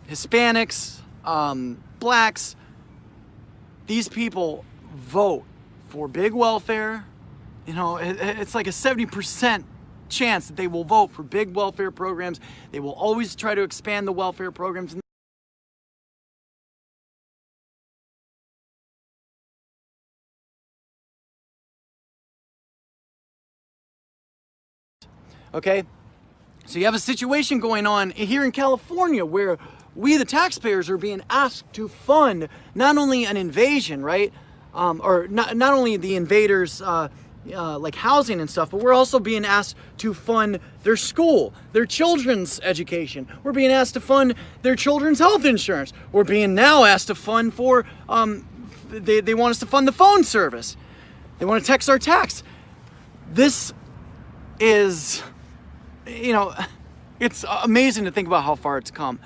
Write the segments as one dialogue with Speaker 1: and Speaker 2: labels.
Speaker 1: Hispanics, blacks, these people vote for big welfare. You know, it's like a 70% chance that they will vote for big welfare programs. They will always try to expand the welfare programs. Okay, so you have a situation going on here in California where we, the taxpayers, are being asked to fund not only an invasion, right? Or not only the invaders, like housing and stuff, but we're also being asked to fund their school, their children's education. We're being asked to fund their children's health insurance. We're being now asked to fund for, they want us to fund the phone service. They want to text our tax. This is, you know, it's amazing to think about how far it's come.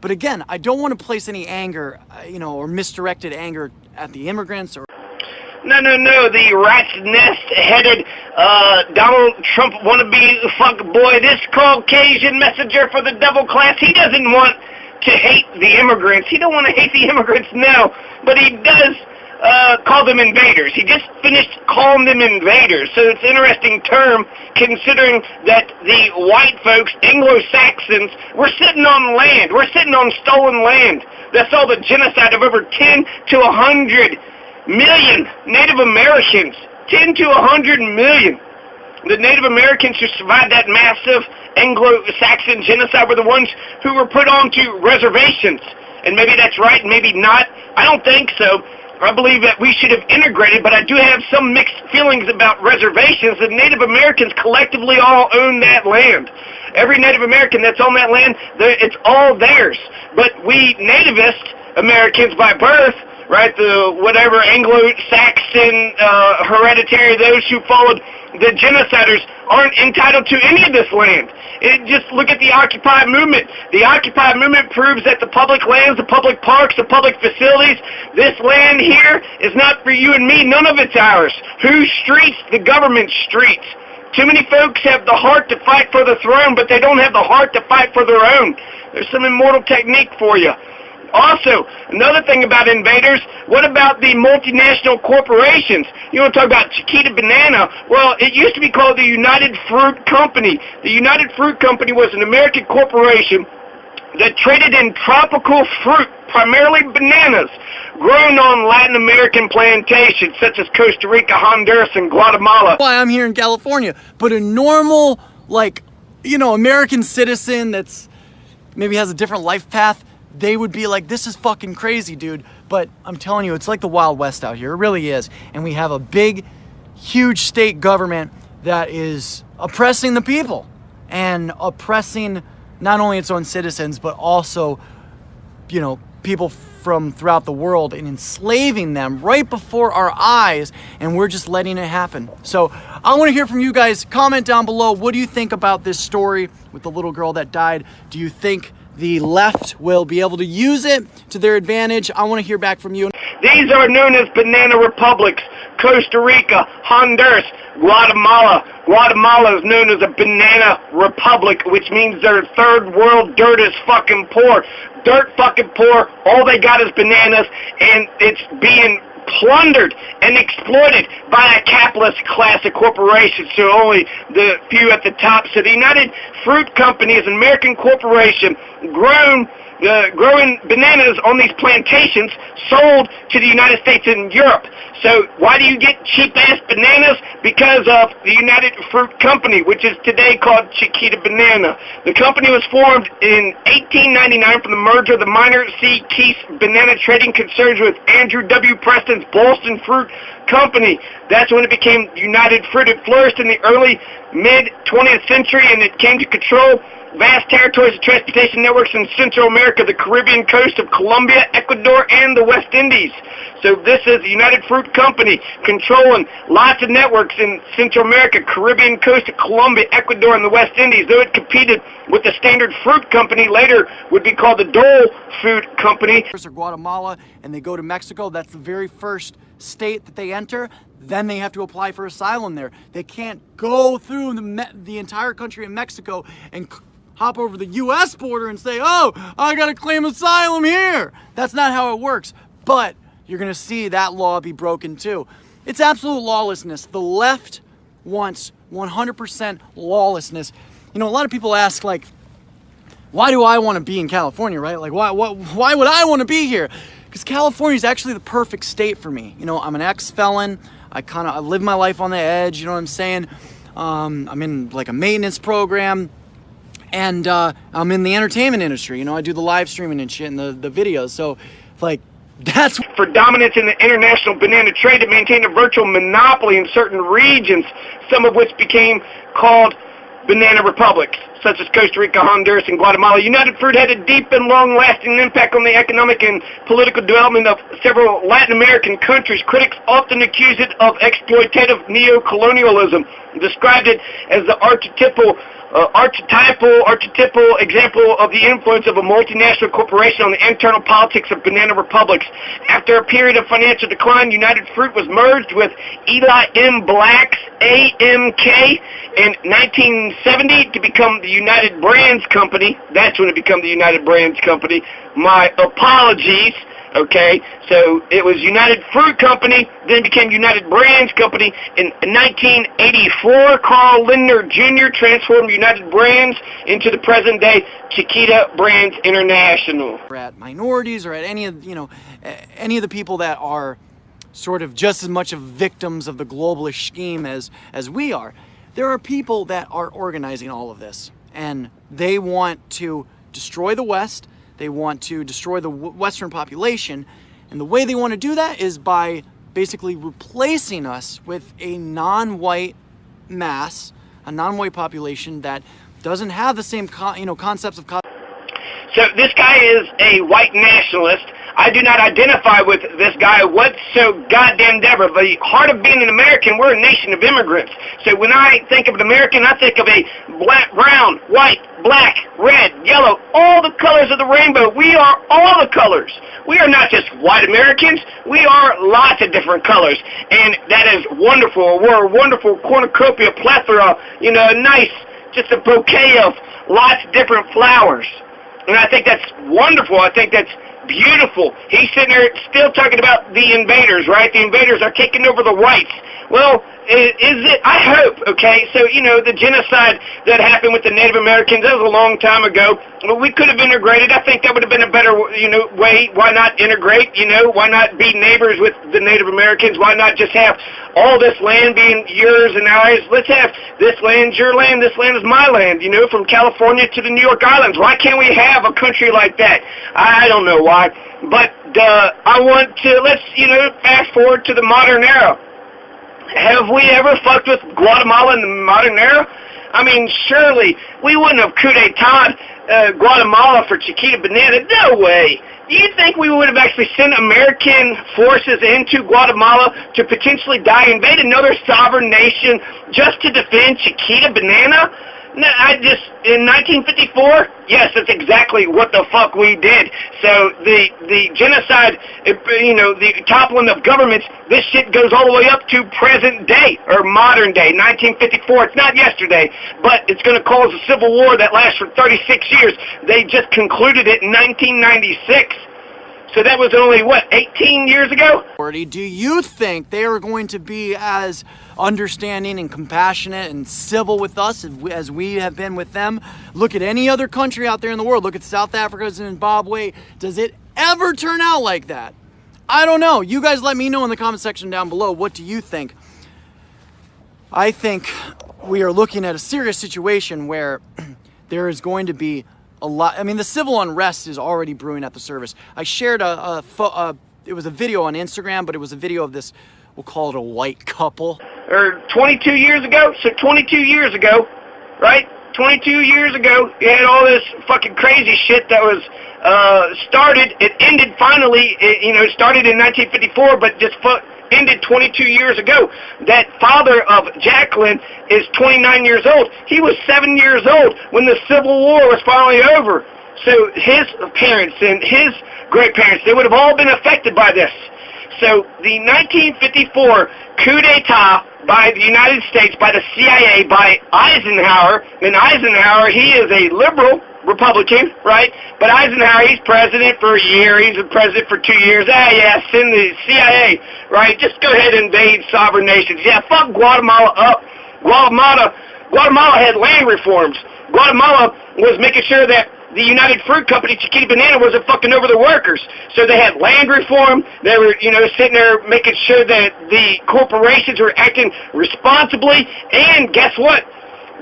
Speaker 1: But again, I don't want to place any anger, you know, or misdirected anger at the immigrants or...
Speaker 2: No, the rat's nest-headed Donald Trump wannabe fuckboy, this Caucasian messenger for the devil class, he doesn't want to hate the immigrants. He don't want to hate the immigrants, no, but he does call them invaders. He just finished calling them invaders, so it's an interesting term considering that the white folks, Anglo-Saxons, were sitting on land. We're sitting on stolen land. That saw the genocide of over 10 to 100 million Native Americans. 10 to 100 million. The Native Americans who survived that massive Anglo-Saxon genocide were the ones who were put onto reservations. And maybe that's right, maybe not. I don't think so. I believe that we should have integrated, but I do have some mixed feelings about reservations. The Native Americans collectively all own that land. Every Native American that's on that land, it's all theirs. But we nativist Americans by birth, right, the whatever Anglo-Saxon hereditary, those who followed the genociders, aren't entitled to any of this land. Just look at the Occupy movement. The Occupy movement proves that the public lands, the public parks, the public facilities, this land here is not for you and me. None of it's ours. Whose streets? The government streets. Too many folks have the heart to fight for the throne, but they don't have the heart to fight for their own. There's some immortal technique for you. Also, another thing about invaders, what about the multinational corporations? You want to talk about Chiquita Banana? Well, it used to be called the United Fruit Company. The United Fruit Company was an American corporation that traded in tropical fruit, primarily bananas, grown on Latin American plantations such as Costa Rica, Honduras, and Guatemala.
Speaker 1: Why I'm here in California, but a normal, like, you know, American citizen that's maybe has a different life path, they would be like, this is fucking crazy, dude. But I'm telling you, it's like the Wild West out here. It really is. And we have a big, huge state government that is oppressing the people and oppressing not only its own citizens, but also, you know, people from throughout the world and enslaving them right before our eyes, and we're just letting it happen. So I want to hear from you guys. Comment down below. What do you think about this story with the little girl that died? Do you think the left will be able to use it to their advantage? I want to hear back from you.
Speaker 2: These are known as banana republics. Costa Rica, Honduras, Guatemala. Guatemala is known as a banana republic, which means they're third world dirt is fucking poor. Dirt fucking poor. All they got is bananas, and it's being plundered and exploited by a capitalist class of corporations, so only the few at the top. So the United Fruit Company is an American corporation growing bananas on these plantations sold to the United States and Europe. So why do you get cheap-ass bananas? Because of the United Fruit Company, which is today called Chiquita Banana. The company was formed in 1899 from the merger of the Minor C. Keith banana trading concerns with Andrew W. Preston's Boston Fruit Company. That's when it became United Fruit. It flourished in the early mid-20th century, and it came to control vast territories of transportation networks in Central America, the Caribbean coast of Colombia, Ecuador, and the West Indies. So this is the United Fruit Company controlling lots of networks in Central America, Caribbean coast of Colombia, Ecuador, and the West Indies. Though it competed with the Standard Fruit Company, later would be called the Dole Food Company.
Speaker 1: Or Guatemala, and they go to Mexico. That's the very first state that they enter. Then they have to apply for asylum there. They can't go through the entire country of Mexico and hop over the U.S. border and say, oh, I gotta claim asylum here. That's not how it works. But you're gonna see that law be broken too. It's absolute lawlessness. The left wants 100% lawlessness. You know, a lot of people ask, like, why do I want to be in California, right? Like, why would I want to be here? Because California is actually the perfect state for me. You know, I'm an ex-felon. I live my life on the edge, you know what I'm saying? I'm in like a maintenance program, and I'm in the entertainment industry. You know, I do the live streaming and shit and the videos. So, like, that's
Speaker 2: for dominance in the international banana trade to maintain a virtual monopoly in certain regions, some of which became called banana republics, such as Costa Rica, Honduras, and Guatemala. United Fruit had a deep and long-lasting impact on the economic and political development of several Latin American countries. Critics often accuse it of exploitative neo-colonialism, described it as the archetypal example of the influence of a multinational corporation on the internal politics of banana republics. After a period of financial decline, United Fruit was merged with Eli M. Black's AMK in 1970 to become the United Brands Company. That's when it became the United Brands Company. My apologies. Okay, so it was United Fruit Company, then became United Brands Company. In 1984, Carl Lindner Jr. transformed United Brands into the present-day Chiquita Brands International.
Speaker 1: Or at minorities, or at any of the people that are sort of just as much of victims of the globalist scheme as we are. There are people that are organizing all of this, and they want to destroy the West. They want to destroy the Western population, and the way they want to do that is by basically replacing us with a non-white mass, a non-white population that doesn't have the same concepts of.
Speaker 2: So this guy is a white nationalist. I do not identify with this guy whatsoever. The heart of being an American, we're a nation of immigrants. So when I think of an American, I think of a black, brown, white, black, red, yellow, all the colors of the rainbow. We are all the colors. We are not just white Americans. We are lots of different colors. And that is wonderful. We're a wonderful cornucopia, plethora, nice, just a bouquet of lots of different flowers. And I think that's wonderful. I think that's beautiful. He's sitting there still talking about the invaders, right? The invaders are taking over the whites. Well, is it? I hope, okay? So, the genocide that happened with the Native Americans, that was a long time ago. Well, we could have integrated. I think that would have been a better, way. Why not integrate? Why not be neighbors with the Native Americans? Why not just have all this land being yours and ours? Let's have this land's your land, this land is my land, from California to the New York Islands. Why can't we have a country like that? I don't know why. But I want to, let's, fast forward to the modern era. Have we ever fucked with Guatemala in the modern era? I mean, surely we wouldn't have coup d'etat Guatemala for Chiquita Banana. No way. Do you think we would have actually sent American forces into Guatemala to potentially invade another sovereign nation just to defend Chiquita Banana? No, in 1954, yes, that's exactly what the fuck we did. So the genocide, the toppling of governments, this shit goes all the way up to present day, or modern day, 1954. It's not yesterday, but it's going to cause a civil war that lasts for 36 years. They just concluded it in 1996. So that was only, 18 years ago?
Speaker 1: Do you think they are going to be as understanding and compassionate and civil with us as we have been with them? Look at any other country out there in the world. Look at South Africa, Zimbabwe. Does it ever turn out like that? I don't know. You guys let me know in the comment section down below. What do you think? I think we are looking at a serious situation where there is going to be a lot. I mean, the civil unrest is already brewing at the surface. I shared it was a video on Instagram, but it was a video of this, we'll call it a white couple.
Speaker 2: Or 22 years ago? So 22 years ago, right? 22 years ago, you had all this fucking crazy shit that was started. It ended finally, it started in 1954, but just ended 22 years ago. That father of Jakelin is 29 years old. He was 7 years old when the Civil War was finally over. So his parents and his great-parents, they would have all been affected by this. So the 1954 coup d'etat by the United States, by the CIA, by Eisenhower, and Eisenhower, he is a liberal Republican, right? But Eisenhower, he's president for a year, he's a president for 2 years. Yeah, send the CIA, right? Just go ahead and invade sovereign nations. Yeah, fuck Guatemala up. Guatemala had land reforms. Guatemala was making sure that the United Fruit Company, Chiquita Banana, wasn't fucking over the workers. So they had land reform. They were, sitting there making sure that the corporations were acting responsibly. And guess what?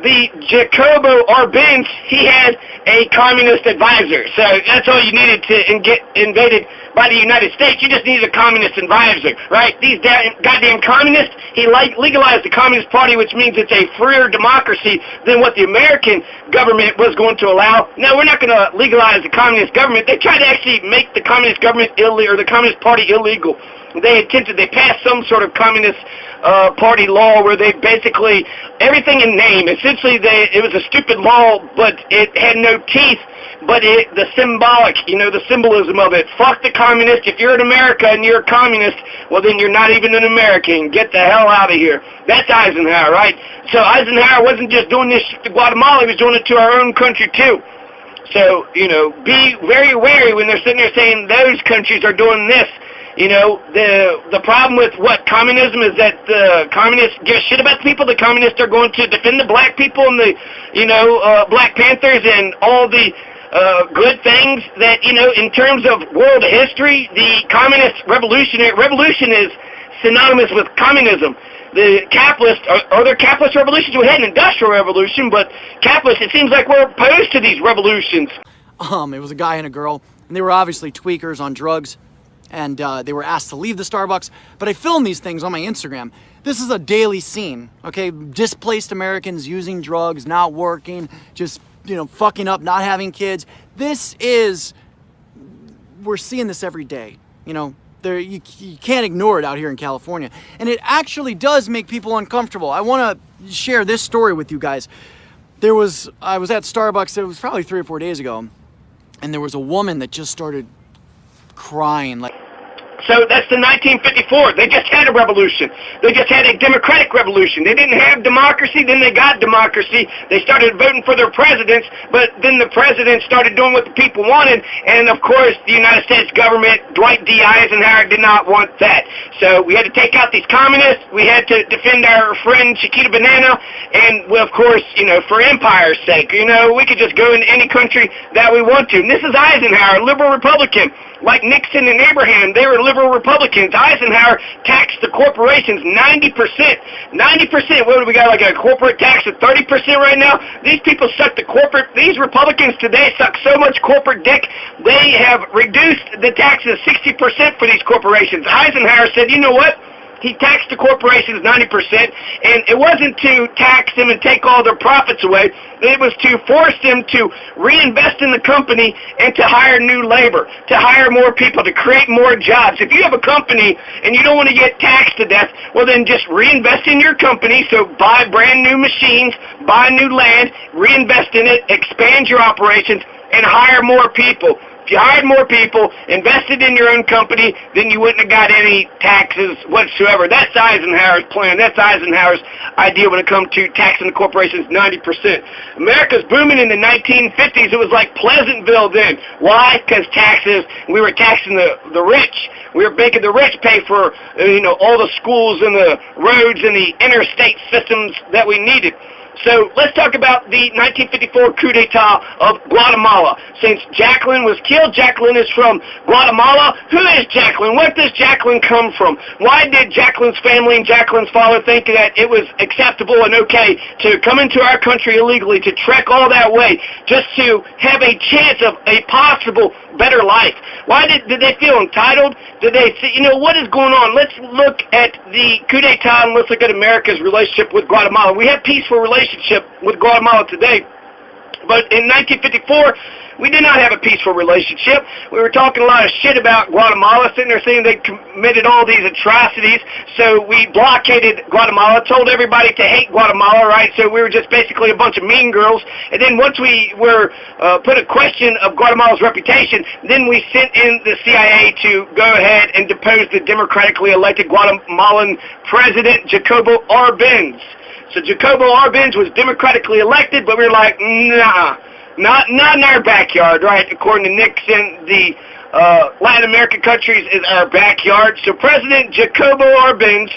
Speaker 2: The Jacobo Arbenz, he had a communist advisor. So that's all you needed to get invaded by the United States. You just needed a communist advisor, right? These goddamn communists, he legalized the Communist Party, which means it's a freer democracy than what the American government was going to allow. No, we're not going to legalize the communist government. They tried to actually make the communist government illegal, or the Communist Party illegal. They passed some sort of communist party law where they basically, everything in name, essentially it was a stupid law, but it had no teeth, but the symbolic, the symbolism of it. Fuck the communist. If you're in America and you're a communist, well then you're not even an American. Get the hell out of here. That's Eisenhower, right? So Eisenhower wasn't just doing this to Guatemala, he was doing it to our own country too. So, be very wary when they're sitting there saying those countries are doing this. The problem with communism is that the communists give a shit about the people. The communists are going to defend the black people and the, Black Panthers and all the good things that, in terms of world history, the communist revolution is synonymous with communism. The capitalists, are there capitalist revolutions? We had an industrial revolution, but capitalists, it seems like we're opposed to these revolutions.
Speaker 1: It was a guy and a girl, and they were obviously tweakers on drugs. And they were asked to leave the Starbucks, but I filmed these things on my Instagram. This is a daily scene, okay? Displaced Americans using drugs, not working, just, fucking up, not having kids. We're seeing this every day, you can't ignore it out here in California. And it actually does make people uncomfortable. I want to share this story with you guys. I was at Starbucks, it was probably 3 or 4 days ago, and there was a woman that just started crying like.
Speaker 2: So that's the 1954. They just had a revolution. They just had a democratic revolution. They didn't have democracy, then they got democracy. They started voting for their presidents, but then the presidents started doing what the people wanted, and of course the United States government, Dwight D. Eisenhower, did not want that. So we had to take out these communists, we had to defend our friend Chiquita Banana, and well, of course, for empire's sake, we could just go into any country that we want to. And this is Eisenhower, liberal Republican. Like Nixon and Abraham, they were liberal Republicans. Eisenhower taxed the corporations 90%. 90%. What do we got, like a corporate tax of 30% right now? These people suck these Republicans today suck so much corporate dick, they have reduced the taxes 60% for these corporations. Eisenhower said, you know what? He taxed the corporations 90%, and it wasn't to tax them and take all their profits away. It was to force them to reinvest in the company and to hire new labor, to hire more people, to create more jobs. If you have a company and you don't want to get taxed to death, well then just reinvest in your company. So buy brand new machines, buy new land, reinvest in it, expand your operations, and hire more people. If you hired more people, invested in your own company, then you wouldn't have got any taxes whatsoever. That's Eisenhower's plan. That's Eisenhower's idea when it comes to taxing the corporations 90%. America's booming in the 1950s. It was like Pleasantville then. Why? Because taxes. We were taxing the rich. We were making the rich pay for all the schools and the roads and the interstate systems that we needed. So let's talk about the 1954 coup d'etat of Guatemala. Since Jakelin was killed, Jakelin is from Guatemala. Who is Jakelin? Where does Jakelin come from? Why did Jakelin's family and Jakelin's father think that it was acceptable and okay to come into our country illegally, to trek all that way, just to have a chance of a possible better life? Why did they feel entitled? Did they say, what is going on? Let's look at the coup d'etat and let's look at America's relationship with Guatemala. We have peaceful relationship with Guatemala today. But in 1954, we did not have a peaceful relationship. We were talking a lot of shit about Guatemala, sitting there saying they committed all these atrocities. So we blockaded Guatemala, told everybody to hate Guatemala, right? So we were just basically a bunch of mean girls. And then once we were put a question of Guatemala's reputation, then we sent in the CIA to go ahead and depose the democratically elected Guatemalan president, Jacobo Arbenz. So Jacobo Arbenz was democratically elected, but we were like, nah. Not in our backyard, right? According to Nixon, the Latin American countries is our backyard. So President Jacobo Arbenz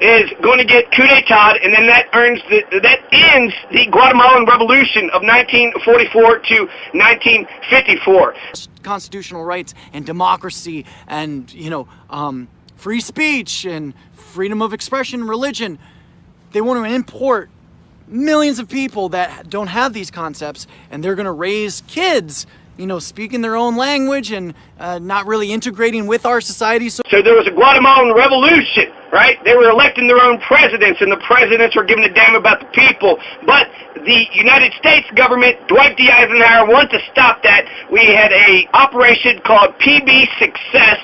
Speaker 2: is going to get coup d'etat, and then that ends the Guatemalan Revolution of 1944 to 1954.
Speaker 1: Constitutional rights and democracy and, free speech and freedom of expression, religion. They want to import millions of people that don't have these concepts, and they're going to raise kids, speaking their own language and not really integrating with our society. So
Speaker 2: there was a Guatemalan revolution, right? They were electing their own presidents, and the presidents were giving a damn about the people. But the United States government, Dwight D. Eisenhower, wanted to stop that. We had a operation called PB Success,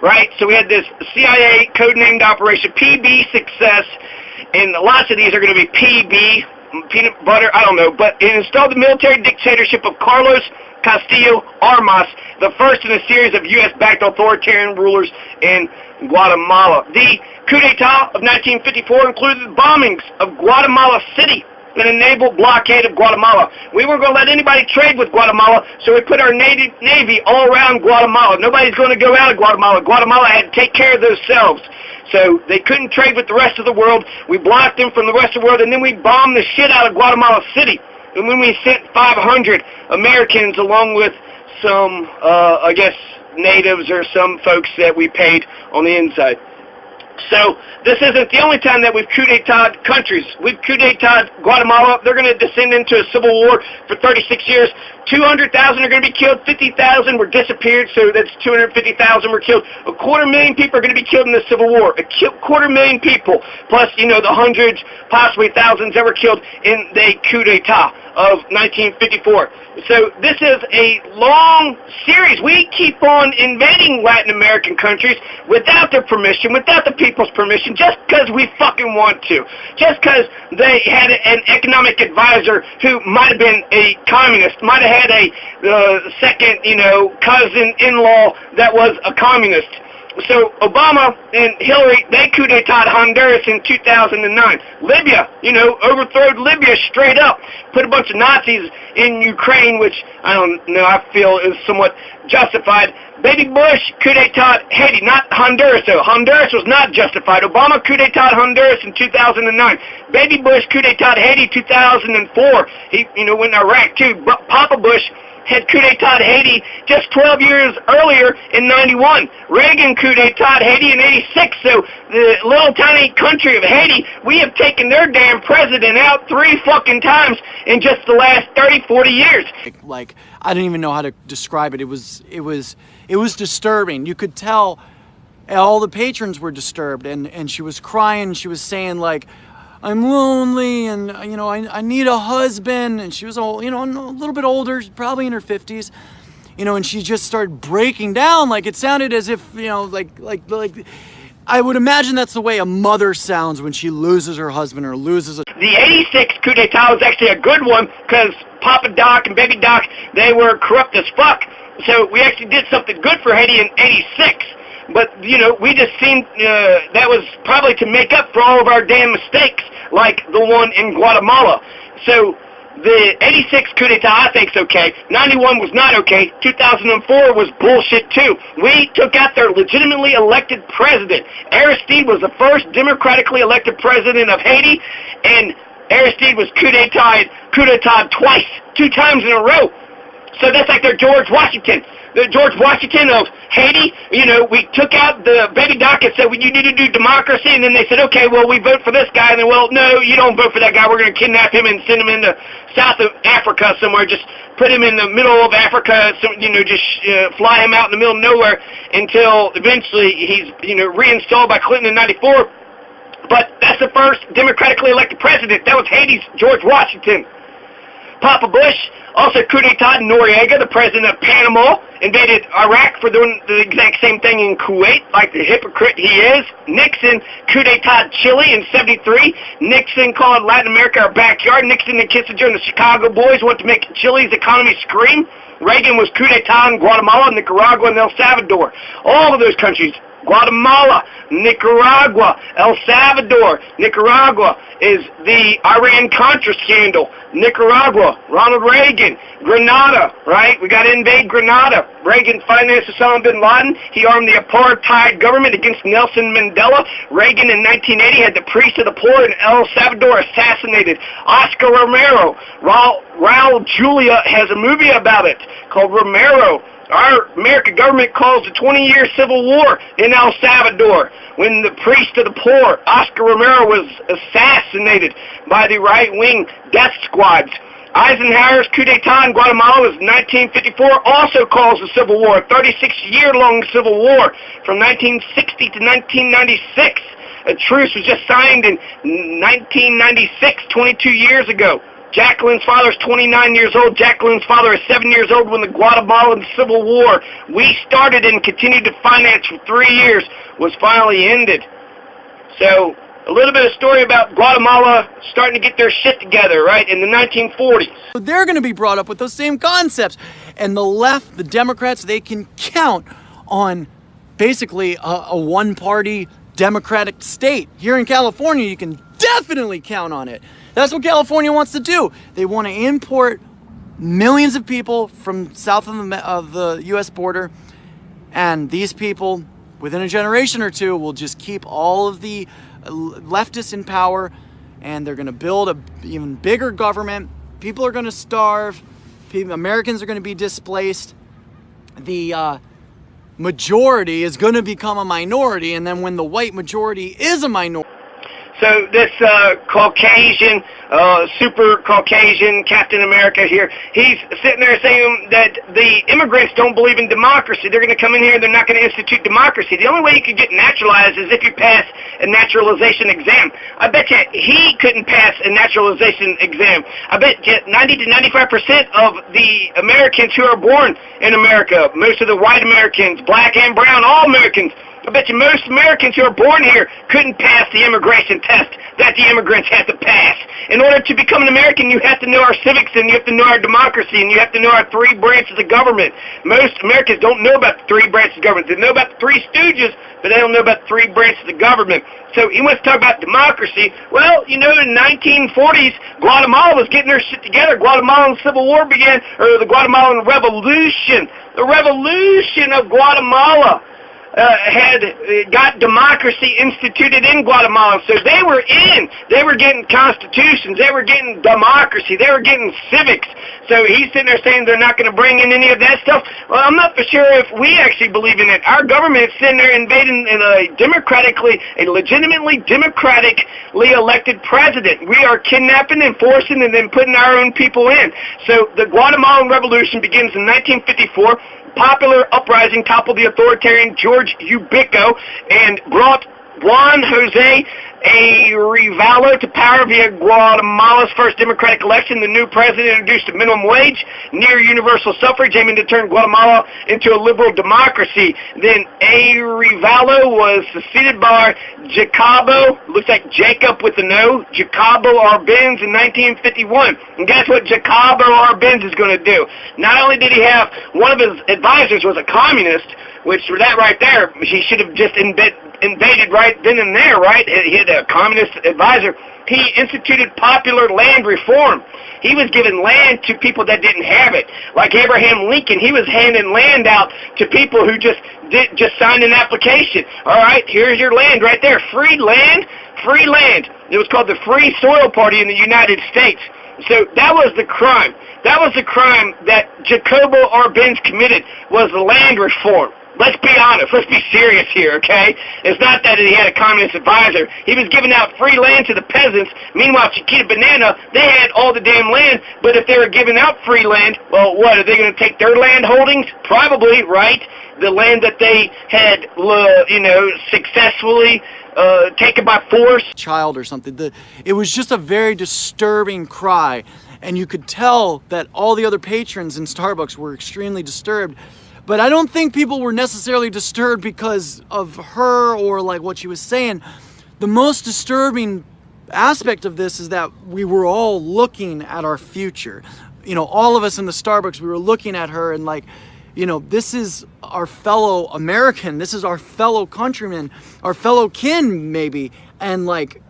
Speaker 2: right? So we had this CIA codenamed Operation PB Success, and lots of these are going to be PB, peanut butter, I don't know, but it installed the military dictatorship of Carlos Castillo Armas, the first in a series of U.S.-backed authoritarian rulers in Guatemala. The coup d'etat of 1954 included the bombings of Guatemala City and a naval blockade of Guatemala. We weren't going to let anybody trade with Guatemala, so we put our Navy all around Guatemala. Nobody's going to go out of Guatemala. Guatemala had to take care of themselves. So they couldn't trade with the rest of the world. We blocked them from the rest of the world, and then we bombed the shit out of Guatemala City. And when we sent 500 Americans along with some, natives or some folks that we paid on the inside. So this isn't the only time that we've coup d'etat countries. We've coup d'etat Guatemala. They're going to descend into a civil war for 36 years. 200,000 are going to be killed. 50,000 were disappeared, so that's 250,000 were killed. 250,000 people are going to be killed in the civil war. 250,000 people, plus, the hundreds, possibly thousands that were killed in the coup d'etat of 1954. So this is a long series. We keep on invading Latin American countries without their permission, without the people's permission, just because we fucking want to. Just because they had an economic advisor who might have been a communist, might have had a second, cousin-in-law that was a communist. So Obama and Hillary, they coup d'etat Honduras in 2009. Libya, overthrowed Libya straight up. Put a bunch of Nazis in Ukraine, which I don't know, I feel is somewhat justified. Baby Bush coup d'etat Haiti, not Honduras though. Honduras was not justified. Obama coup d'etat Honduras in 2009. Baby Bush coup d'etat Haiti 2004. He, went to Iraq too. Papa Bush had coup d'etat Haiti just 12 years earlier in 91. Reagan coup d'etat Haiti in 86. So the little tiny country of Haiti, we have taken their damn president out 3 fucking times in just the last 30, 40 years.
Speaker 1: Like I don't even know how to describe it. It was disturbing. You could tell all the patrons were disturbed, and she was crying. She was saying like, I'm lonely, and I need a husband. And she was a little bit older, probably in her 50s, and she just started breaking down. Like it sounded as if like I would imagine that's the way a mother sounds when she loses her husband or loses a.
Speaker 2: The 86 coup d'etat was actually a good one because Papa Doc and Baby Doc, they were corrupt as fuck. So we actually did something good for Haiti in 86. But, we just seemed, that was probably to make up for all of our damn mistakes, like the one in Guatemala. So, the 86 coup d'etat, I think, is okay. 91 was not okay. 2004 was bullshit, too. We took out their legitimately elected president. Aristide was the first democratically elected president of Haiti, and Aristide was coup d'etat twice, 2 times in a row. So that's like their George Washington. The George Washington of Haiti, we took out the Baby Doc and said, well, you need to do democracy. And then they said, okay, well, we vote for this guy. And then, well, no, you don't vote for that guy. We're going to kidnap him and send him into South of Africa somewhere. Just put him in the middle of Africa, fly him out in the middle of nowhere until eventually he's, reinstalled by Clinton in 94. But that's the first democratically elected president. That was Haiti's George Washington. Papa Bush, also coup d'etat Noriega, the president of Panama, invaded Iraq for doing the exact same thing in Kuwait, like the hypocrite he is. Nixon, coup d'etat Chile in 73. Nixon called Latin America our backyard. Nixon and Kissinger and the Chicago boys want to make Chile's economy scream. Reagan was coup d'etat in Guatemala, Nicaragua, and El Salvador. All of those countries, Guatemala, Nicaragua, El Salvador. Nicaragua is the Iran-Contra scandal. Nicaragua, Ronald Reagan. Grenada, right? We got to invade Grenada. Reagan financed Osama bin Laden. He armed the apartheid government against Nelson Mandela. Reagan in 1980 had the priest of the poor in El Salvador assassinated. Oscar Romero. Raul Julia has a movie about it called Romero. Our American government calls the 20-year civil war in El Salvador when the priest of the poor, Oscar Romero, was assassinated by the right-wing death squads. Eisenhower's coup d'etat in Guatemala was 1954, also calls a civil war, a 36-year-long civil war from 1960 to 1996. A truce was just signed in 1996, 22 years ago. Jakelin's father is 29 years old. Jakelin's father is 7 years old when the Guatemalan Civil War we started and continued to finance for 3 years was finally ended. So, a little bit of story about Guatemala starting to get their shit together, right, in the 1940s.
Speaker 1: They're going to be brought up with those same concepts. And the left, the Democrats, they can count on basically a one-party Democratic state. Here in California, you can definitely count on it. That's what California wants to do. They want to import millions of people from south of the U.S. border, and these people, within a generation or two, will just keep all of the leftists in power, and they're going to build an even bigger government. People are going to starve. Americans are going to be displaced. The majority is going to become a minority, and then when the white majority is a minority,
Speaker 2: so this Caucasian, super Caucasian Captain America here, he's sitting there saying that the immigrants don't believe in democracy. They're going to come in here and they're not going to institute democracy. The only way you could get naturalized is if you pass a naturalization exam. I bet you he couldn't pass a naturalization exam. I bet you 90 to 95% of the Americans who are born in America, most of the white Americans, black and brown, all Americans, I bet you most Americans who are born here couldn't pass the immigration test that the immigrants have to pass. In order to become an American, you have to know our civics, and you have to know our democracy, and you have to know our three branches of government. Most Americans don't know about the three branches of government. They know about the Three Stooges, but they don't know about the three branches of government. So he wants to talk about democracy. Well, you know, in the 1940s, Guatemala was getting their shit together. Guatemalan Civil War began, or the Guatemalan Revolution. The revolution of Guatemala had got democracy instituted in Guatemala. So they were getting constitutions, they were getting democracy, they were getting civics. So he's sitting there saying they're not going to bring in any of that stuff. Well, I'm not for sure if we actually believe in it. Our government is sitting there invading in a legitimately democratically elected president. We are kidnapping, enforcing, and then putting our own people in. So the Guatemalan Revolution begins in 1954. Popular uprising toppled the authoritarian George Ubico and brought Juan Jose Arevalo to power via Guatemala's first democratic election. The new president introduced a minimum wage, near universal suffrage, aiming to turn Guatemala into a liberal democracy. Then Arevalo was succeeded by Jacobo, looks like Jacob with an O, Jacobo Arbenz in 1951. And guess what Jacobo Arbenz is going to do? Not only did he have, one of his advisors was a communist, which for that right there, he should have just invaded right then and there, right? He had a communist advisor. He instituted popular land reform. He was giving land to people that didn't have it. Like Abraham Lincoln, he was handing land out to people who just signed an application. All right, here's your land right there. Free land, free land. It was called the Free Soil Party in the United States. So that was the crime. That was the crime that Jacobo Arbenz committed, was the land reform. Let's be honest. Let's be serious here, okay? It's not that he had a communist advisor. He was giving out free land to the peasants. Meanwhile, Chiquita Banana, they had all the damn land, but if they were giving out free land, well, what, are they going to take their land holdings? Probably, right? The land that they had, successfully taken by force.
Speaker 1: Child or something. It was just a very disturbing cry. and you could tell that all the other patrons in Starbucks were extremely disturbed. But I don't think people were necessarily disturbed because of her or like what she was saying. The most disturbing aspect of this is that we were all looking at our future. You know, all of us in the Starbucks, we were looking at her and like, you know, this is our fellow American, this is our fellow countryman, our fellow kin maybe, and like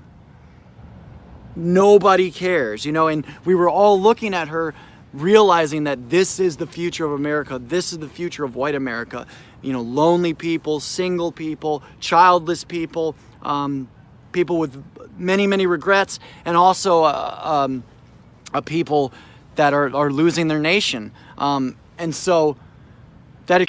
Speaker 1: nobody cares, you know, and we were all looking at her realizing that this is the future of America, this is the future of white America, you know, lonely people, single people, childless people, people with many, many regrets, and also a people that are losing their nation. And so that...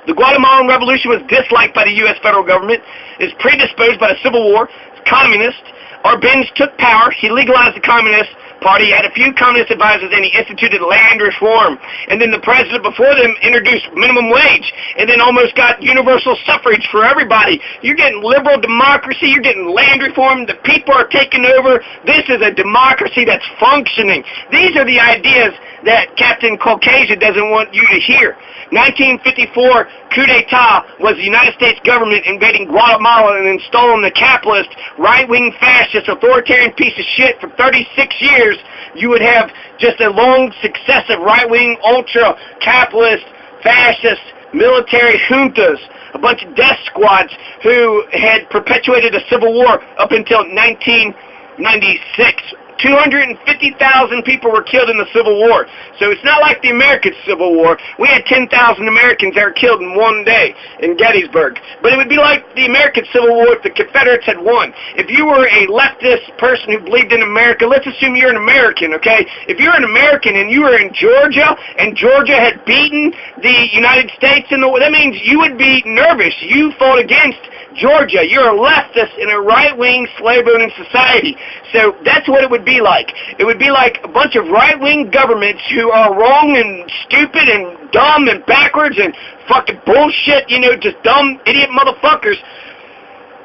Speaker 2: The Guatemalan Revolution was disliked by the U.S. federal government, is predisposed by the Civil War, it's communist. Arbenz took power, he legalized the Communist Party, had a few communist advisors, and he instituted land reform. And then the president before them introduced minimum wage, and then almost got universal suffrage for everybody. You're getting liberal democracy, you're getting land reform, the people are taking over. This is a democracy that's functioning. These are the ideas that Captain Caucasian doesn't want you to hear. 1954 Coup Detat was the United States government invading Guatemala and installing the capitalist, right-wing fascist, authoritarian piece of shit for 36 years. You would have just a long successive right-wing, ultra-capitalist, fascist, military juntas, a bunch of death squads who had perpetuated a civil war up until 1996. 250,000 people were killed in the Civil War. So it's not like the American Civil War. We had 10,000 Americans that were killed in one day in Gettysburg. But it would be like the American Civil War if the Confederates had won. If you were a leftist person who believed in America, let's assume you're an American, okay? If you're an American and you were in Georgia and Georgia had beaten the United States in the war, that means you would be nervous. You fought against Georgia. You're a leftist in a right-wing slave-owning society. So that's what it would be like. It would be like a bunch of right-wing governments who are wrong and stupid and dumb and backwards and fucking bullshit, you know, just dumb idiot motherfuckers.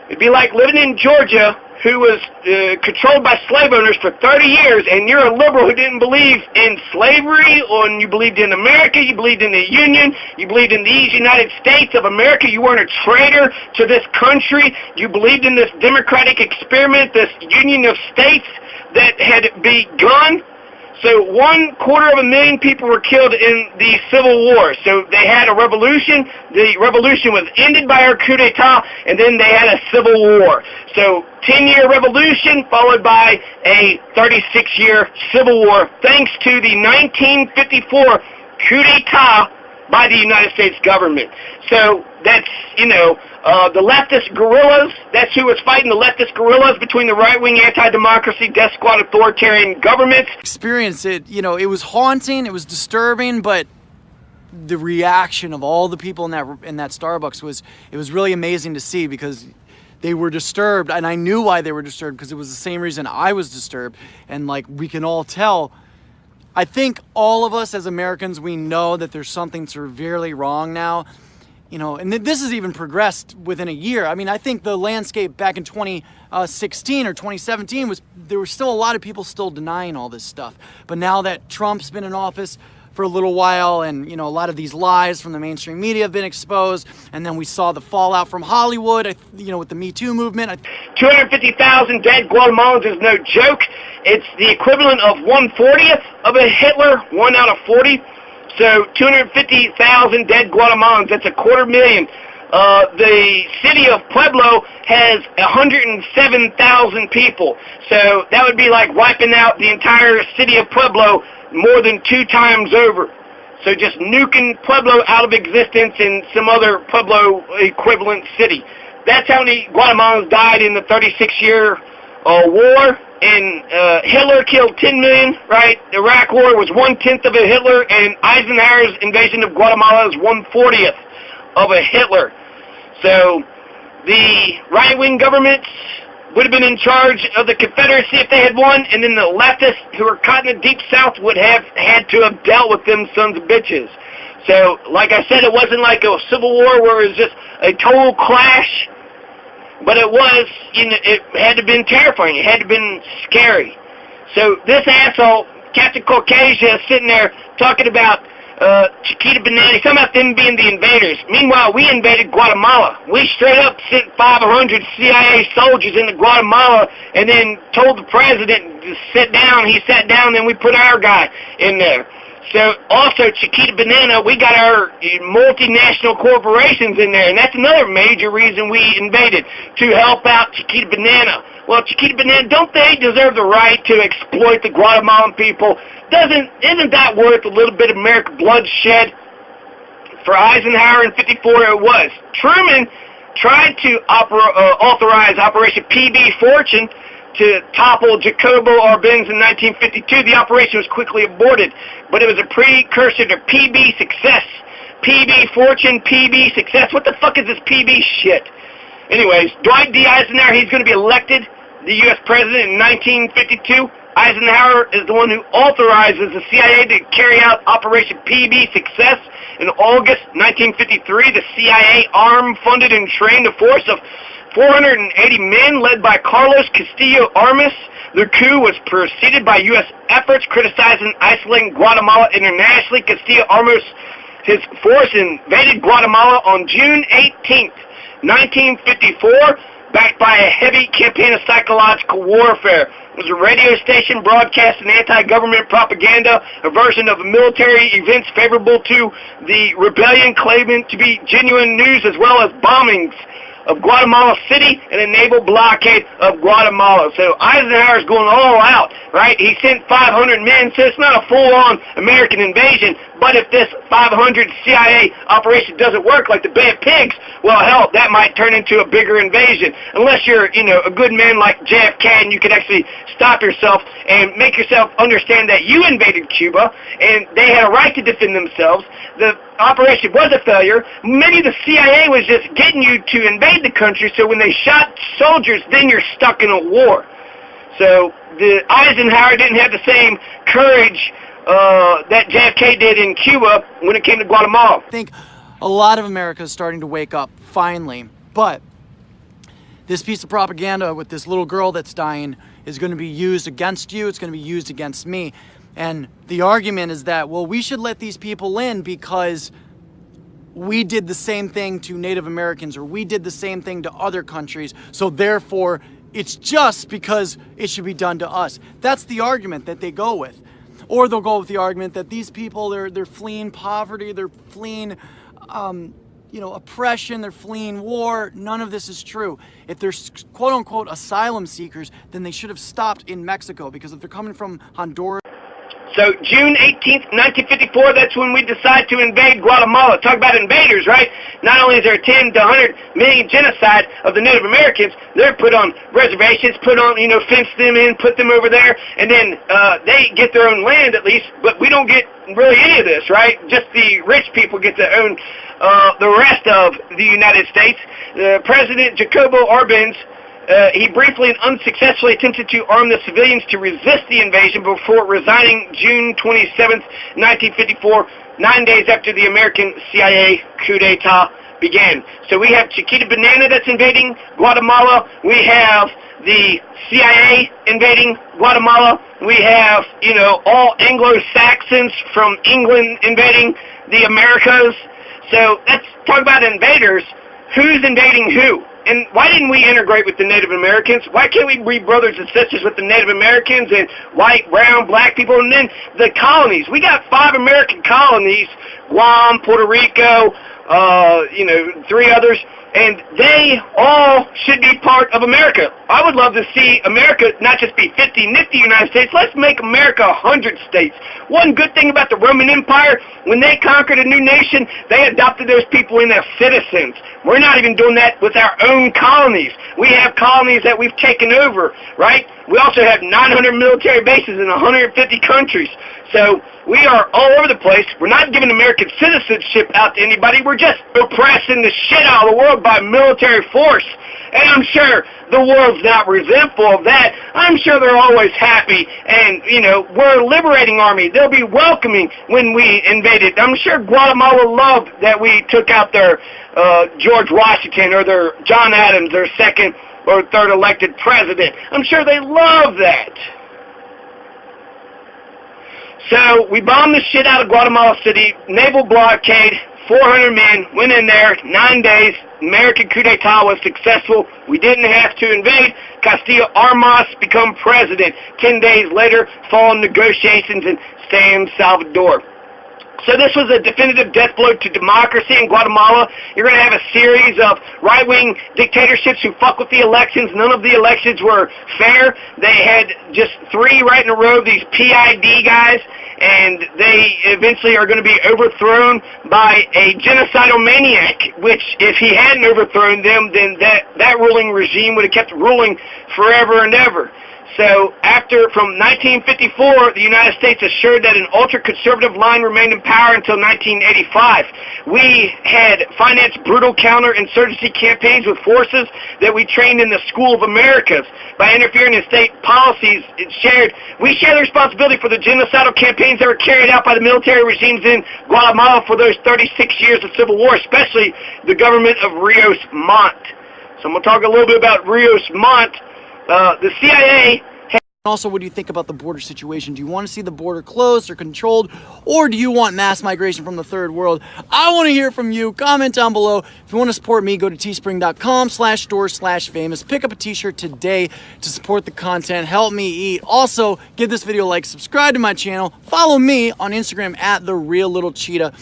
Speaker 2: It'd be like living in Georgia, who was controlled by slave owners for 30 years, and you're a liberal who didn't believe in slavery, or you believed in America, you believed in the Union, you believed in these United States of America, you weren't a traitor to this country, you believed in this democratic experiment, this Union of States that had begun. So 250,000 people were killed in the Civil War. So they had a revolution. The revolution was ended by our coup d'etat, and then they had a civil war. So 10-year revolution followed by a 36-year civil war, thanks to the 1954 coup d'etat by the United States government. So that's, you know, the leftist guerrillas, that's who was fighting the leftist guerrillas between the right-wing anti-democracy, death squad authoritarian governments.
Speaker 1: Experience it, you know, it was haunting, it was disturbing, but the reaction of all the people in that Starbucks was really amazing to see, because they were disturbed, and I knew why they were disturbed, because it was the same reason I was disturbed, and like we can all tell. I think all of us as Americans, we know that there's something severely wrong now. You know, and this has even progressed within a year. I mean, I think the landscape back in 2016 or 2017 there were still a lot of people still denying all this stuff. But now that Trump's been in office for a little while, and, you know, a lot of these lies from the mainstream media have been exposed, and then we saw the fallout from Hollywood, you know, with the Me Too movement.
Speaker 2: 250,000 dead Guatemalans is no joke. It's the equivalent of 1/40th of a Hitler, 1 out of 40. So 250,000 dead Guatemalans, that's 250,000. The city of Pueblo has 107,000 people. So that would be like wiping out the entire city of Pueblo more than 2 times over. So just nuking Pueblo out of existence in some other Pueblo equivalent city. That's how many Guatemalans died in the 36-year war. And Hitler killed 10 million, right? The Iraq War was 1/10 of a Hitler, and Eisenhower's invasion of Guatemala is 1/40th of a Hitler. So the right-wing governments would have been in charge of the Confederacy if they had won, and then the leftists who were caught in the Deep South would have had to have dealt with them sons of bitches. So, like I said, it wasn't like a civil war where it was just a total clash. But it was, you know, it had to have been terrifying. It had to have been scary. So this asshole, Captain Caucasia, is sitting there talking about Chiquita Banana, he's talking about them being the invaders. Meanwhile, we invaded Guatemala. We straight up sent 500 CIA soldiers into Guatemala and then told the president to sit down. He sat down, and we put our guy in there. So also, Chiquita Banana, we got our multinational corporations in there, and that's another major reason we invaded, to help out Chiquita Banana. Well, Chiquita Banana, don't they deserve the right to exploit the Guatemalan people? Isn't that worth a little bit of American bloodshed? For Eisenhower in '54, it was. Truman tried to authorize Operation PB Fortune to topple Jacobo Arbenz in 1952. The operation was quickly aborted, but it was a precursor to PB Success. PB Fortune, PB Success. What the fuck is this PB shit? Anyways, Dwight D. Eisenhower, he's going to be elected the U.S. president in 1952. Eisenhower is the one who authorizes the CIA to carry out Operation PB Success. In August 1953, the CIA armed, funded, and trained a force of 480 men led by Carlos Castillo Armas. The coup was preceded by U.S. efforts criticizing isolating Guatemala internationally. Castillo Armas, his force invaded Guatemala on June 18th, 1954. Backed by a heavy campaign of psychological warfare. It was a radio station broadcasting anti-government propaganda, a version of military events favorable to the rebellion, claiming to be genuine news, as well as bombings of Guatemala City and a naval blockade of Guatemala. So Eisenhower's going all out, right? He sent 500 men, so it's not a full-on American invasion, but if this 500 CIA operation doesn't work like the Bay of Pigs, well, hell, that might turn into a bigger invasion. Unless you're, a good man like JFK and you can actually stop yourself and make yourself understand that you invaded Cuba and they had a right to defend themselves. The operation was a failure. Maybe the CIA was just getting you to invade the country, so when they shot soldiers, then you're stuck in a war. So the Eisenhower didn't have the same courage that JFK did in Cuba when it came to Guatemala.
Speaker 1: I think a lot of America is starting to wake up, finally. But this piece of propaganda with this little girl that's dying is going to be used against you. It's going to be used against me. And the argument is that, well, we should let these people in because we did the same thing to Native Americans, or we did the same thing to other countries, so therefore it's just because it should be done to us. That's the argument that they go with. Or they'll go with the argument that these people, they're fleeing poverty, they're fleeing oppression, they're fleeing war. None of this is true. If they're quote-unquote asylum seekers, then they should have stopped in Mexico, because if they're coming from Honduras...
Speaker 2: So June 18th, 1954, that's when we decide to invade Guatemala. Talk about invaders, right? Not only is there a 10 to 100 million genocide of the Native Americans, they're put on reservations, fence them in, put them over there, and then they get their own land at least, but we don't get really any of this, right? Just the rich people get to own the rest of the United States. President Jacobo Arbenz, he briefly and unsuccessfully attempted to arm the civilians to resist the invasion before resigning June 27th, 1954, 9 days after the American CIA coup d'etat began. So we have Chiquita Banana that's invading Guatemala. We have the CIA invading Guatemala. We have, all Anglo-Saxons from England invading the Americas. So let's talk about invaders. Who's invading who? And why didn't we integrate with the Native Americans? Why can't we be brothers and sisters with the Native Americans and white, brown, black people? And then the colonies. We got 5 American colonies, Guam, Puerto Rico, 3 others, and they all should be part of America. I would love to see America not just be 50 nifty United States. Let's make America 100 states. One good thing about the Roman Empire, when they conquered a new nation, they adopted those people in as citizens. We're not even doing that with our own colonies. We have colonies that we've taken over, right? We also have 900 military bases in 150 countries. So we are all over the place. We're not giving American citizenship out to anybody. We're just oppressing the shit out of the world by military force. And I'm sure the world's not resentful of that. I'm sure they're always happy. And, we're a liberating army. They'll be welcoming when we invaded. I'm sure Guatemala loved that we took out their George Washington or their John Adams, their second or third elected president. I'm sure they love that. So we bombed the shit out of Guatemala City, naval blockade, 400 men, went in there, 9 days, American coup d'etat was successful. We didn't have to invade. Castillo Armas become president. 10 days later, following negotiations in San Salvador. So this was a definitive death blow to democracy in Guatemala. You're going to have a series of right-wing dictatorships who fuck with the elections. None of the elections were fair. They had just 3 right in a row, these PID guys, and they eventually are going to be overthrown by a genocidal maniac, which if he hadn't overthrown them, then that ruling regime would have kept ruling forever and ever. So from 1954, the United States assured that an ultra-conservative line remained in power until 1985. We had financed brutal counterinsurgency campaigns with forces that we trained in the School of Americas. By interfering in state policies, we shared the responsibility for the genocidal campaigns that were carried out by the military regimes in Guatemala for those 36 years of civil war, especially the government of Rios Montt. So I'm going to talk a little bit about Rios Montt. The CIA.
Speaker 1: Also, what do you think about the border situation? Do you want to see the border closed or controlled, or do you want mass migration from the third world? I want to hear from you. Comment down below. If you want to support me, go to teespring.com/store/famous. Pick up a t-shirt today to support the content. Help me eat. Also, give this video a like, subscribe to my channel, follow me on Instagram at @TheRealLittleCheetah.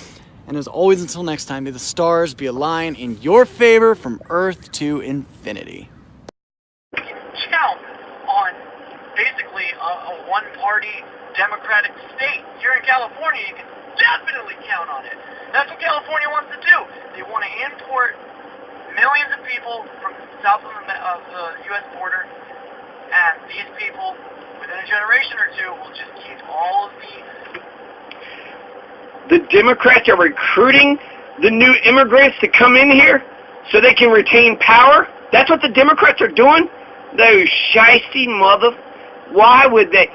Speaker 1: And as always, until next time, may the stars be aligned in your favor from Earth to infinity.
Speaker 3: Count on basically a one-party Democratic state. Here in California, you can definitely count on it. That's what California wants to do. They want to import millions of people from south of the U.S. border, and these people, within a generation or two, will just keep all of
Speaker 2: the Democrats are recruiting the new immigrants to come in here so they can retain power. That's what the Democrats are doing. Those shiesty mother. Why would they?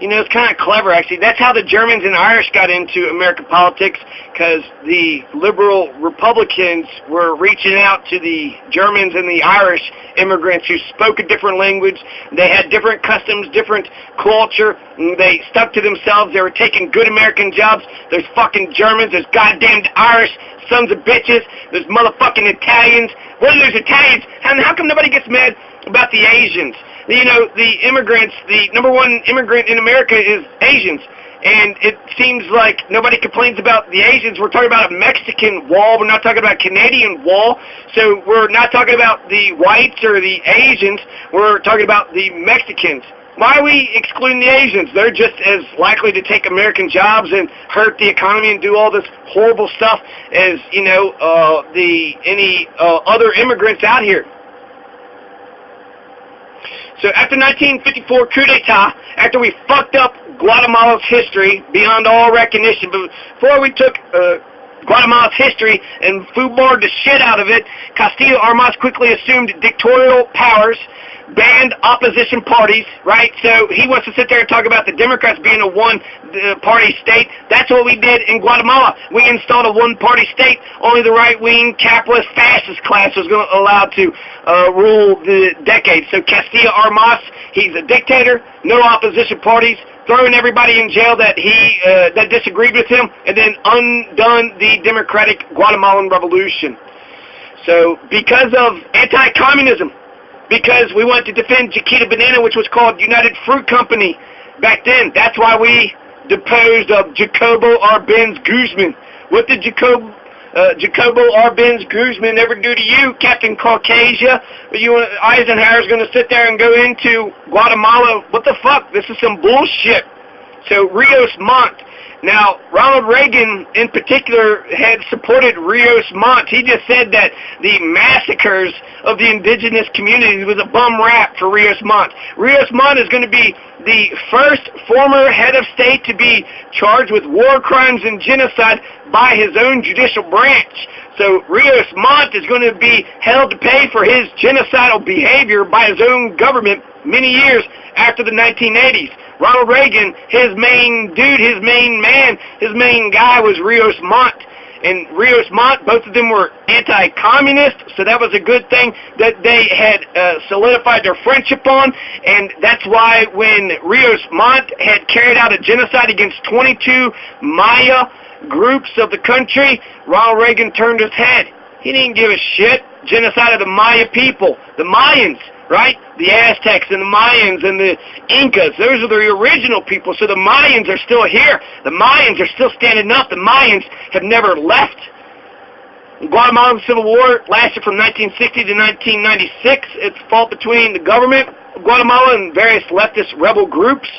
Speaker 2: It's kind of clever, actually. That's how the Germans and Irish got into American politics, because the liberal Republicans were reaching out to the Germans and the Irish immigrants who spoke a different language. They had different customs, different culture. And they stuck to themselves. They were taking good American jobs. Those fucking Germans, those goddamn Irish sons of bitches, those motherfucking Italians. What are those Italians? How come nobody gets mad about the Asians? The immigrants, the number one immigrant in America is Asians. And it seems like nobody complains about the Asians. We're talking about a Mexican wall. We're not talking about a Canadian wall. So we're not talking about the whites or the Asians. We're talking about the Mexicans. Why are we excluding the Asians? They're just as likely to take American jobs and hurt the economy and do all this horrible stuff as, any other immigrants out here. So after 1954 coup d'etat, after we fucked up Guatemala's history beyond all recognition, before we took Guatemala's history and foodbarred the shit out of it, Castillo Armas quickly assumed dictatorial powers, banned opposition parties, right? So he wants to sit there and talk about the Democrats being a one-party state. That's what we did in Guatemala. We installed a one-party state. Only the right-wing, capitalist, fascist class was allowed to rule the decade. So Castillo Armas, he's a dictator, no opposition parties, throwing everybody in jail that disagreed with him, and then undone the democratic Guatemalan revolution. So because of anti-communism, because we wanted to defend Jakelin Banana, which was called United Fruit Company back then. That's why we deposed of Jacobo Arbenz Guzman. What did Jacobo Arbenz Guzman ever do to you, Captain Caucasia? Eisenhower's going to sit there and go into Guatemala. What the fuck? This is some bullshit. So Rios Montt. Now, Ronald Reagan, in particular, had supported Rios Montt. He just said that the massacres of the indigenous communities was a bum rap for Rios Montt. Rios Montt is going to be the first former head of state to be charged with war crimes and genocide by his own judicial branch. So Rios Montt is going to be held to pay for his genocidal behavior by his own government many years after the 1980s. Ronald Reagan, his main dude, his main man, his main guy was Rios Montt. and Rios Montt. Both of them were anti-communist, so that was a good thing that they had solidified their friendship on, and that's why when Rios Montt had carried out a genocide against 22 Maya groups of the country, Ronald Reagan turned his head. He didn't give a shit. Genocide of the Maya people, the Mayans, right? The Aztecs and the Mayans and the Incas, those are the original people, so the Mayans are still here. The Mayans are still standing up. The Mayans have never left. The Guatemalan Civil War lasted from 1960 to 1996. It's fought between the government of Guatemala and various leftist rebel groups,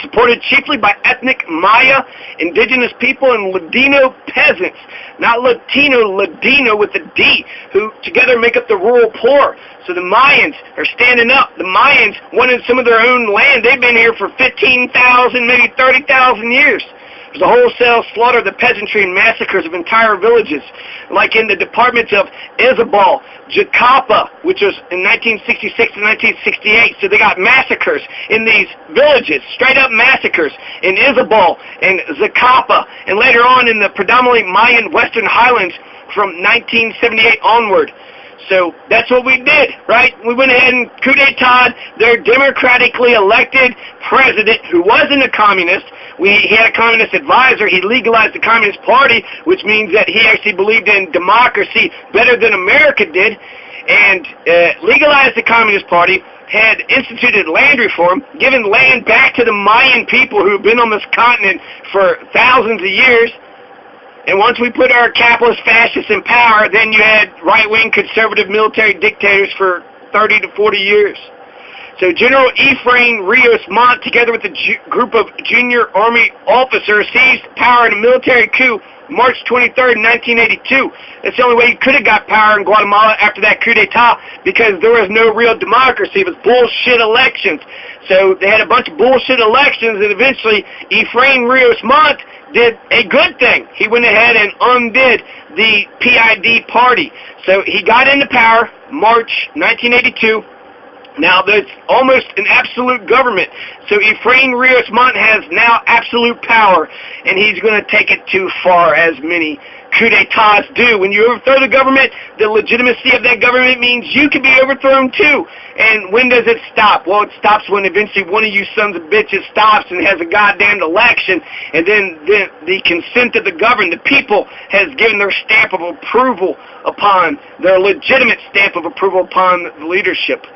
Speaker 2: supported chiefly by ethnic Maya, indigenous people, and Ladino peasants. Not Latino, Ladino with a D, who together make up the rural poor. So the Mayans are standing up. The Mayans wanted some of their own land. They've been here for 15,000, maybe 30,000 years. There's a wholesale slaughter of the peasantry and massacres of entire villages, like in the departments of Izabal, Jacapa, which was in 1966 to 1968. So they got massacres in these villages, straight-up massacres in Izabal and Zacapa, and later on in the predominantly Mayan Western Highlands from 1978 onward. So that's what we did, right? We went ahead and coup d'etat their democratically elected president, who wasn't a communist. He had a communist advisor. He legalized the Communist Party, which means that he actually believed in democracy better than America did, and legalized the Communist Party, had instituted land reform, given land back to the Mayan people who have been on this continent for thousands of years. And once we put our capitalist fascists in power, then you had right-wing conservative military dictators for 30 to 40 years. So General Ephraim Rios Montt, together with a group of junior Army officers, seized power in a military coup March 23rd, 1982. That's the only way he could have got power in Guatemala after that coup d'etat, because there was no real democracy. It was bullshit elections. So they had a bunch of bullshit elections, and eventually Ephraim Rios Montt did a good thing. He went ahead and undid the PID party. So he got into power March 1982. Now there's almost an absolute government. So Ephraim Rios Montt has now absolute power, and he's going to take it too far, as many coup d'etats do. When you overthrow the government, the legitimacy of that government means you can be overthrown too. And when does it stop? Well, it stops when eventually one of you sons of bitches stops and has a goddamn election, and then the consent of the governed, the people, has given their stamp of approval upon, their legitimate stamp of approval upon the leadership.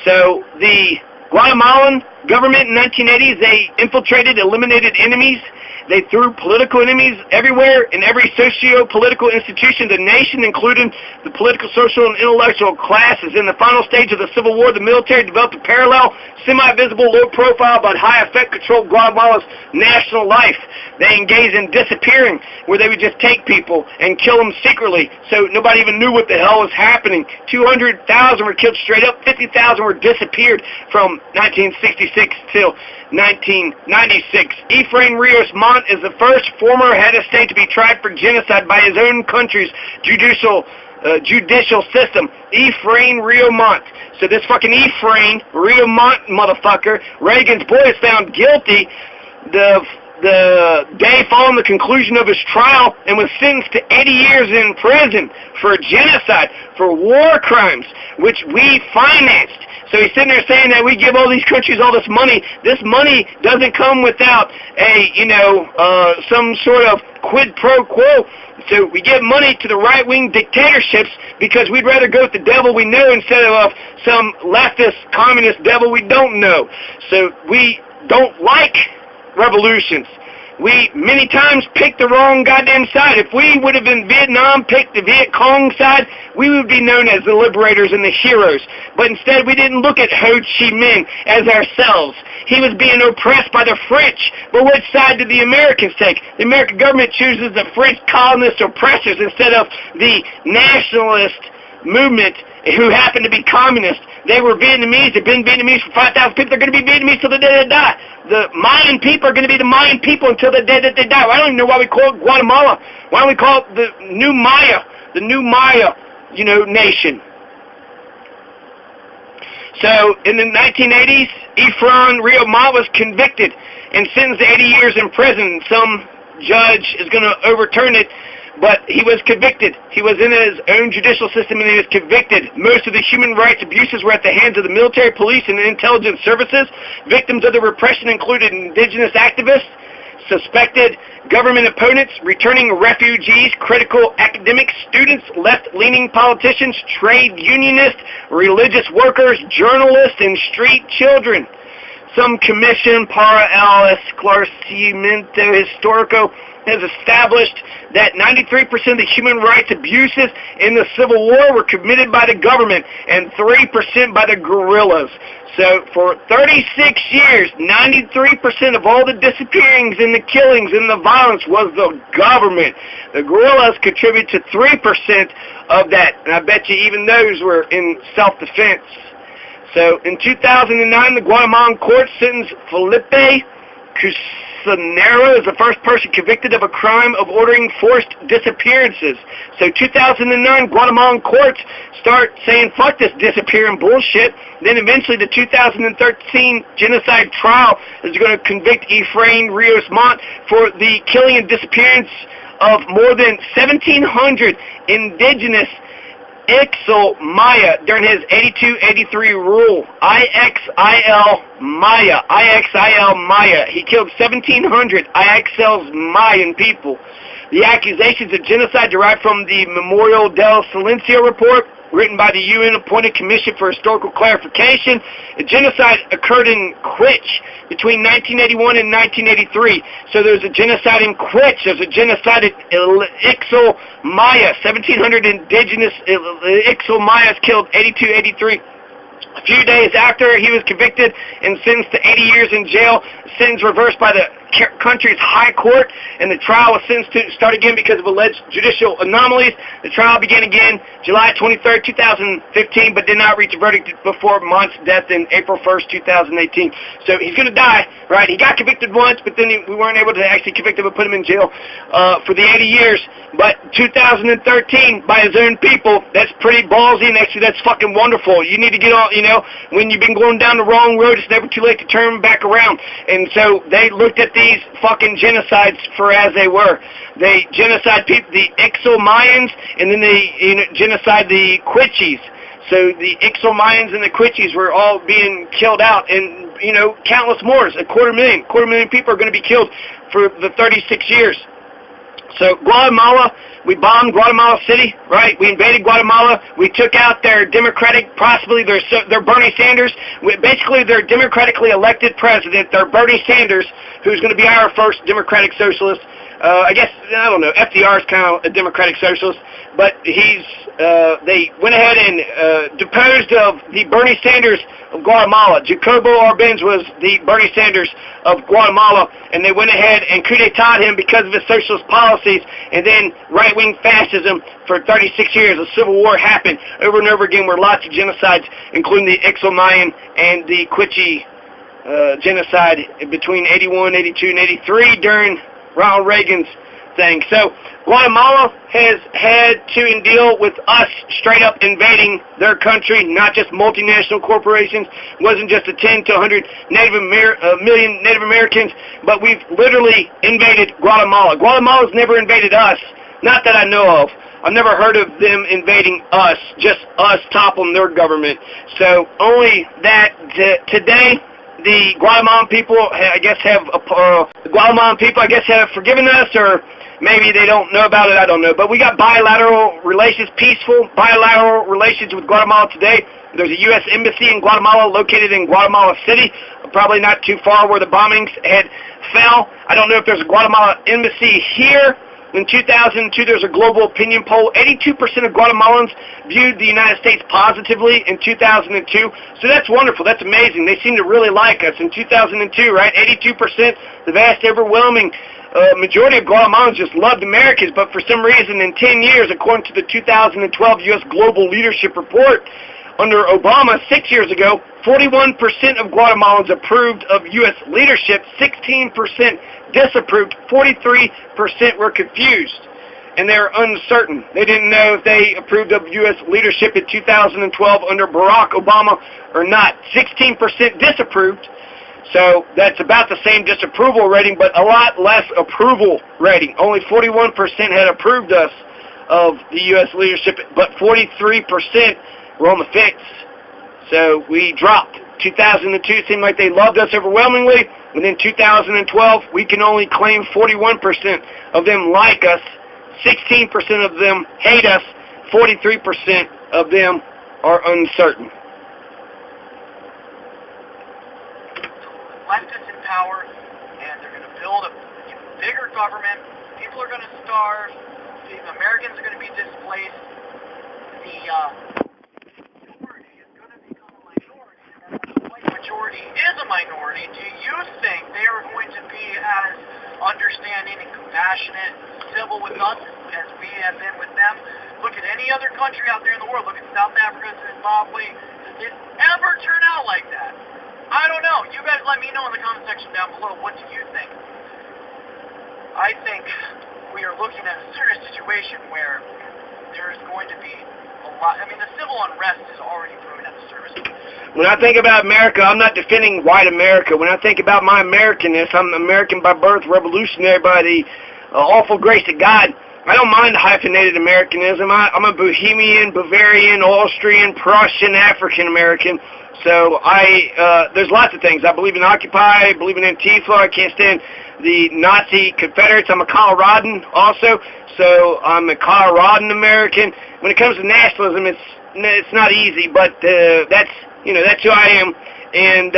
Speaker 2: So the Guatemalan government in the 1980s, they infiltrated, eliminated enemies. They threw political enemies everywhere in every socio-political institution of the nation, including the political, social, and intellectual classes. In the final stage of the Civil War, the military developed a parallel, semi-visible, low-profile, but high-effect control of Guatemala's national life. They engaged in disappearing, where they would just take people and kill them secretly, so nobody even knew what the hell was happening. 200,000 were killed straight up. 50,000 were disappeared from 1966 till 1996. Ephraim Rios Montt is the first former head of state to be tried for genocide by his own country's judicial system. Ephraim Rios Montt. So this fucking Ephraim Rios Montt motherfucker, Reagan's boy, is found guilty the day following the conclusion of his trial, and was sentenced to 80 years in prison for genocide, for war crimes, which we financed. So he's sitting there saying that we give all these countries all this money. This money doesn't come without some sort of quid pro quo. So we give money to the right-wing dictatorships because we'd rather go with the devil we know instead of some leftist communist devil we don't know. So we don't like revolutions. We many times pick the wrong goddamn side. If we would have in Vietnam picked the Viet Cong side, we would be known as the liberators and the heroes. But instead, we didn't look at Ho Chi Minh as ourselves. He was being oppressed by the French. But which side did the Americans take? The American government chooses the French colonist oppressors instead of the nationalist movement who happened to be communist. They were Vietnamese. They've been Vietnamese for 5,000 people. They're going to be Vietnamese till the day they die. The Mayan people are going to be the Mayan people until the day that they die. I don't even know why we call it Guatemala. Why don't we call it the New Maya, nation? So in the 1980s, Ephraim Rios Montt was convicted and sentenced to 80 years in prison. Some judge is going to overturn it But he was convicted. He was in his own judicial system, and he was convicted. Most of the human rights abuses were at the hands of the military, police, and intelligence services. Victims of the repression included indigenous activists, suspected government opponents, returning refugees, critical academics, students, left-leaning politicians, trade unionists, religious workers, journalists, and street children. Some commission para el esclarecimiento histórico has established that 93% of the human rights abuses in the Civil War were committed by the government and 3% by the guerrillas. So for 36 years, 93% of all the disappearings and the killings and the violence was the government. The guerrillas contribute to 3% of that, and I bet you even those were in self-defense. So in 2009, the Guatemalan court sentenced Felipe Cusinero as the first person convicted of a crime of ordering forced disappearances. So 2009, Guatemalan courts start saying, fuck this disappearing bullshit. Then eventually the 2013 genocide trial is going to convict Efrain Rios Montt for the killing and disappearance of more than 1,700 indigenous Ixil Maya during his 82-83 rule. IXIL Maya. He killed 1,700 IXL Mayan people. The accusations of genocide derived from the Memorial del Silencio report, written by the UN-appointed Commission for Historical Clarification. The genocide occurred in Quich between 1981 and 1983. So there's a genocide in Quich. There's a genocide at Ixil Maya. 1,700 indigenous Ixil Mayas killed 82-83. A few days after he was convicted and sentenced to 80 years in jail, sentence reversed by the country's high court, and the trial was sentenced to start again because of alleged judicial anomalies. The trial began again July 23rd, 2015, but did not reach a verdict before Montt's death in April 1st, 2018. So he's going to die, right? He got convicted once, but then we weren't able to actually convict him and put him in jail for the 80 years. But 2013, by his own people, that's pretty ballsy, and actually that's fucking wonderful. You need to get on, when you've been going down the wrong road, it's never too late to turn back around. And so they looked at these fucking genocides for as they were. They genocide people, the Ixil Mayans, and then they genocide the Quichis. So the Ixil Mayans and the Quichis were all being killed out, and countless more. A quarter million people are going to be killed for the 36 years. So Guatemala, we bombed Guatemala City, right? We invaded Guatemala. We took out their Democratic, possibly their Bernie Sanders. Basically, their democratically elected president, their Bernie Sanders, who's going to be our first democratic socialist. I don't know, FDR is kind of a democratic socialist, but they went ahead and deposed of the Bernie Sanders of Guatemala. Jacobo Arbenz was the Bernie Sanders of Guatemala, and they went ahead and coup d'etat him because of his socialist policies, and then right-wing fascism for 36 years. A civil war happened over and over again where lots of genocides, including the Ixil Mayan and the Quiche genocide between 81, 82, and 83 during Ronald Reagan's thing. So Guatemala has had to deal with us straight up invading their country, not just multinational corporations. It wasn't just a 10 to 100 million Native Americans, but we've literally invaded Guatemala. Guatemala's never invaded us, not that I know of. I've never heard of them invading us, just us toppling their government. So only that today, the Guatemalan people, have forgiven us, or maybe they don't know about it. I don't know. But we got bilateral relations, peaceful bilateral relations with Guatemala today. There's a U.S. embassy in Guatemala located in Guatemala City, probably not too far where the bombings had fell. I don't know if there's a Guatemala embassy here. In 2002, there's a global opinion poll. 82% of Guatemalans viewed the United States positively in 2002. So that's wonderful. That's amazing. They seem to really like us in 2002, right? 82%, the vast overwhelming majority of Guatemalans just loved Americans. But for some reason, in 10 years, according to the 2012 U.S. Global Leadership Report, under Obama 6 years ago, 41% of Guatemalans approved of U.S. leadership, 16% disapproved, 43% were confused, and they're uncertain. They didn't know if they approved of U.S. leadership in 2012 under Barack Obama or not. 16% disapproved. So that's about the same disapproval rating, but a lot less approval rating. Only 41% had approved us of the U.S. leadership, but 43% were on the fence. So we dropped. 2002 seemed like they loved us overwhelmingly, and in 2012 we can only claim 41% of them like us, 16% of them hate us, 43% of them are uncertain.
Speaker 3: Leftists in power, and they're going to build a bigger government. People are going to starve. The Americans are going to be displaced. The majority is going to become a minority. And the white majority is a minority. Do you think they are going to be as understanding and compassionate, civil with us as we have been with them? Look at any other country out there in the world. Look at South Africa, Zimbabwe. Does it ever turn out like that? I don't know. You guys let me know in the comment section down below. What do you think? I think we are looking at a serious situation where there's going to be a lot. I mean, the civil unrest is already brewing at the surface.
Speaker 2: When I think about America, I'm not defending white America. When I think about my Americanness, I'm American by birth, revolutionary by the awful grace of God. I don't mind hyphenated Americanism. I'm a Bohemian, Bavarian, Austrian, Prussian, African American. So there's lots of things. I believe in Occupy, I believe in Antifa, I can't stand the Nazi Confederates. I'm a Coloradan also, so I'm a Coloradan American. When it comes to nationalism, it's not easy, but that's who I am, and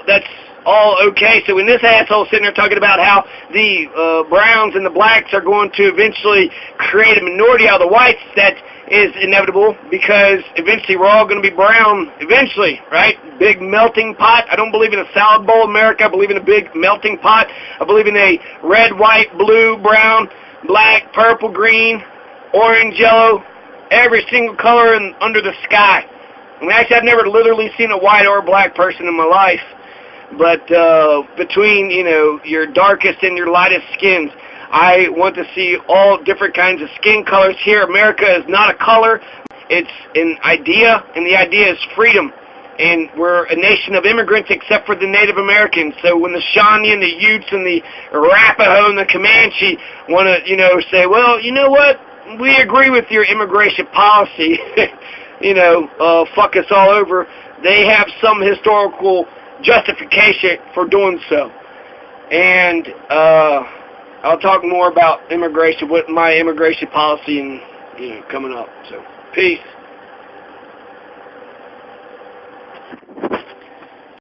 Speaker 2: that's all okay. So when this asshole's sitting there talking about how the browns and the blacks are going to eventually create a minority out of the whites, that is inevitable, because eventually we're all going to be brown eventually, right? Big melting pot. I don't believe in a salad bowl America. I believe in a big melting pot. I believe in a red, white, blue, brown, black, purple, green, orange, yellow, every single color under the sky. I mean, actually, I've never literally seen a white or a black person in my life, but between, your darkest and your lightest skins, I want to see all different kinds of skin colors here. America is not a color. It's an idea, and the idea is freedom. And we're a nation of immigrants except for the Native Americans. So when the Shawnee and the Utes and the Arapaho and the Comanche want to, say, well, you know what? We agree with your immigration policy. Fuck us all over. They have some historical justification for doing so. And I'll talk more about immigration, what my immigration policy, and coming up. So, peace.